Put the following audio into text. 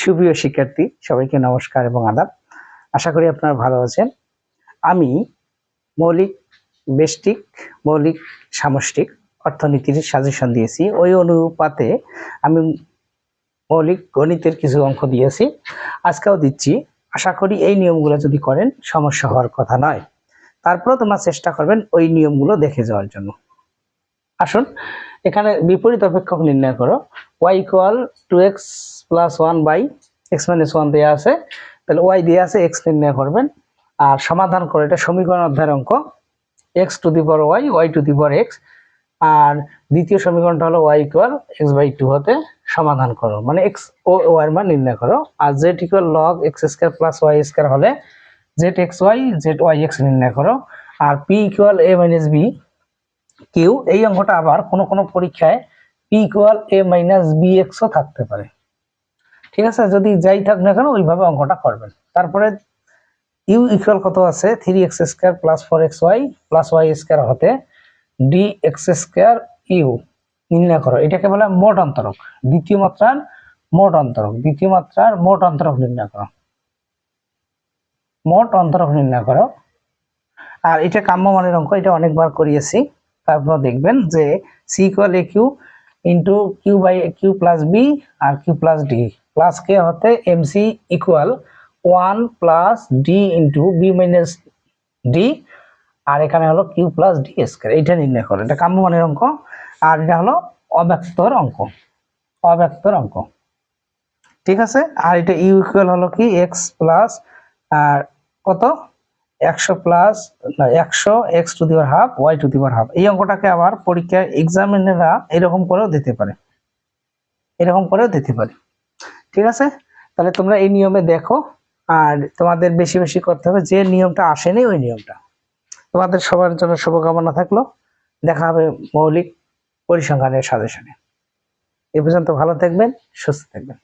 সুপ্রিয় শিক্ষার্থী সবাইকে নমস্কার এবং আদাব। আশা করি আপনারা ভালো আছেন। আমি মৌলিক বেষ্টিক মৌলিক সামষ্টিক অর্থনীতির সাজেশন দিয়েছি, ওই অনুপাতে আমি মৌলিক গণিতের কিছু অঙ্ক দিয়েছি, আজকেও দিচ্ছি। আশা করি এই নিয়মগুলো যদি করেন সমস্যা হওয়ার কথা নয়। তারপরেও তোমরা চেষ্টা করবেন ওই নিয়মগুলো দেখে যাওয়ার জন্য। আসুন, এখানে বিপরীত অপেক্ষক নির্ণয় করো। y equal 2x plus 1 by x minus 1 দেওয়া আছে, তাহলে y দেওয়া আছে, x নির্ণয় করবেন আর সমাধান করে। এটা সমীকরণ অধ্যায়ের অঙ্ক। x two the power y, y two the power x। আর দ্বিতীয় সমীকরণটা হলো y ইকুয়াল x বাই 2 হতে সমাধান করো, মানে x ও y এর মান নির্ণয় করো। আর z equal log x square plus y square হলে z x y z y x নির্ণয় করো। আর p equal a minus b q, এই অঙ্কটা আবার কোনো কোনো পরীক্ষায় p equal a minus b x ও থাকতে পারে। ঠিক আছে, যদি যাই থাক না কেন ওইভাবে অঙ্কটা করবেন। তারপরে u ইকুয়াল কত আছে 3x square plus 4xy plus y square হতে dx স্কয়ার u নির্ণয় করো। এটাকে বলে মোট অন্তরক, দ্বিতীয় মাত্রার মোট অন্তরক। দ্বিতীয় মাত্রার মোট অন্তরক নির্ণয় করো, মোট অন্তরক নির্ণয় করো। আর এটা কাম্য মানের অঙ্ক, এটা অনেকবার করিয়েছি। তারপর দেখবেন যে c equal a Q into Q by Q plus B আর Q plus D plus K হতে mc equal 1 plus D into B minus D, আর এখানে হলো কিউ প্লাস ডি স্কয়ার। এইটা নির্ণয় করো, এটা কাম্য মানের অঙ্ক। আর এটা হলো অব্যক্তর অঙ্ক, অব্যক্তর অঙ্ক। ঠিক আছে, আর এটা ইউ ইকুয়াল হলো কি এক্স প্লাস আর কত 100 plus 100 x to the power half y to the power half. এই অঙ্কটাকে আবার পরীক্ষায় এক্সামিনাররা এরকম করেও দিতে পারে, এরকম করেও দিতে পারে। ঠিক আছে, তাহলে তোমরা এই নিয়মে দেখো। আর তোমাদের বেশি বেশি করতে হবে, যে নিয়মটা আসেনি ওই নিয়মটা। তোমাদের সবার জন্য শুভকামনা থাকলো। দেখা হবে মৌলিক পরিসংখ্যানের সাজেশনে। এ পর্যন্ত ভালো থাকবেন, সুস্থ থাকবেন।